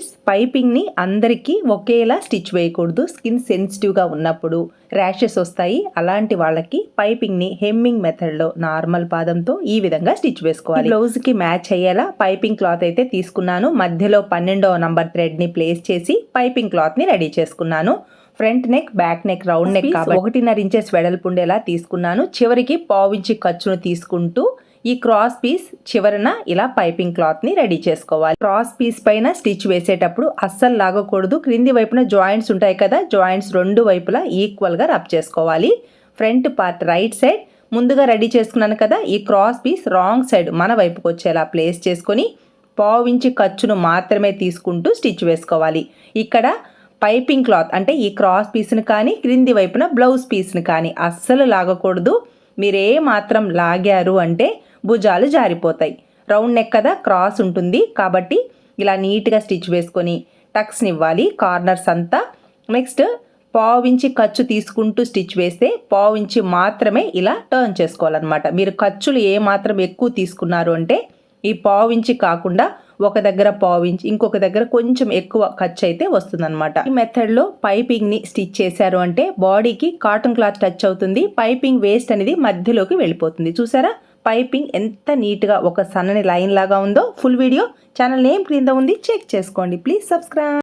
Friends, పైపింగ్ని అందరికీ ఒకేలా stitch వేయకూడదు. స్కిన్ సెన్సిటివ్గా ఉన్నప్పుడు ర్యాషెస్ వస్తాయి. అలాంటి వాళ్ళకి పైపింగ్ని హెమ్మింగ్ మెథడ్లో నార్మల్ పాదంతో ఈ విధంగా స్టిచ్ వేసుకోవాలి. బ్లౌజ్కి మ్యాచ్ అయ్యేలా పైపింగ్ క్లాత్ అయితే తీసుకున్నాను. మధ్యలో 12వ నంబర్ థ్రెడ్ని ప్లేస్ చేసి పైపింగ్ క్లాత్ని రెడీ చేసుకున్నాను. Front neck, back neck, round neck 1.5 inches వెడల్పు ఉండేలా తీసుకున్నాను. చివరికి 1/4 ఇంచు ఖర్చును తీసుకుంటూ ఈ క్రాస్ పీస్ చివరన ఇలా పైపింగ్ క్లాత్ని రెడీ చేసుకోవాలి. క్రాస్ పీస్ పైన స్టిచ్ వేసేటప్పుడు అస్సలు లాగకూడదు. క్రింది వైపున జాయింట్స్ ఉంటాయి కదా, జాయింట్స్ రెండు వైపులా ఈక్వల్గా రబ్ చేసుకోవాలి. ఫ్రంట్ పార్ట్ రైట్ సైడ్ ముందుగా రెడీ చేసుకున్నాను కదా, ఈ క్రాస్ పీస్ రాంగ్ సైడ్ మన వైపుకి వచ్చేలా ప్లేస్ చేసుకొని 1/4 ఇంచు ఖర్చును మాత్రమే తీసుకుంటూ స్టిచ్ వేసుకోవాలి. ఇక్కడ పైపింగ్ క్లాత్ అంటే ఈ క్రాస్ పీస్ని కానీ క్రింది వైపున బ్లౌజ్ పీస్ని కానీ అస్సలు లాగకూడదు. మీరే మాత్రం లాగారు అంటే భుజాలు జారిపోతాయి. రౌండ్ నెక్ కదా, క్రాస్ ఉంటుంది కాబట్టి ఇలా నీట్గా స్టిచ్ వేసుకొని టక్స్ని ఇవ్వాలి కార్నర్స్ అంతా. నెక్స్ట్ 1/4 ఇంచు ఖర్చు తీసుకుంటూ స్టిచ్ వేస్తే 1/4 ఇంచు మాత్రమే ఇలా టర్న్ చేసుకోవాలన్నమాట. మీరు ఖర్చులు ఏ మాత్రం ఎక్కువ తీసుకున్నారు అంటే ఈ 1/4 ఇంచు కాకుండా ఒక దగ్గర 1/4 ఇంచు, ఇంకొక దగ్గర కొంచెం ఎక్కువ ఖర్చు అయితే వస్తుందన్నమాట. ఈ మెథడ్లో పైపింగ్ని స్టిచ్ చేశారు అంటే బాడీకి కాటన్ క్లాత్ టచ్ అవుతుంది. పైపింగ్ వేస్ట్ అనేది మధ్యలోకి వెళ్ళిపోతుంది. చూసారా పైపింగ్ ఎంత నీట్గా ఒక సన్నని లైన్ లాగా ఉందో. ఫుల్ వీడియో ఛానల్ నేమ్ క్రింద ఉంది, చెక్ చేసుకోండి. Please subscribe.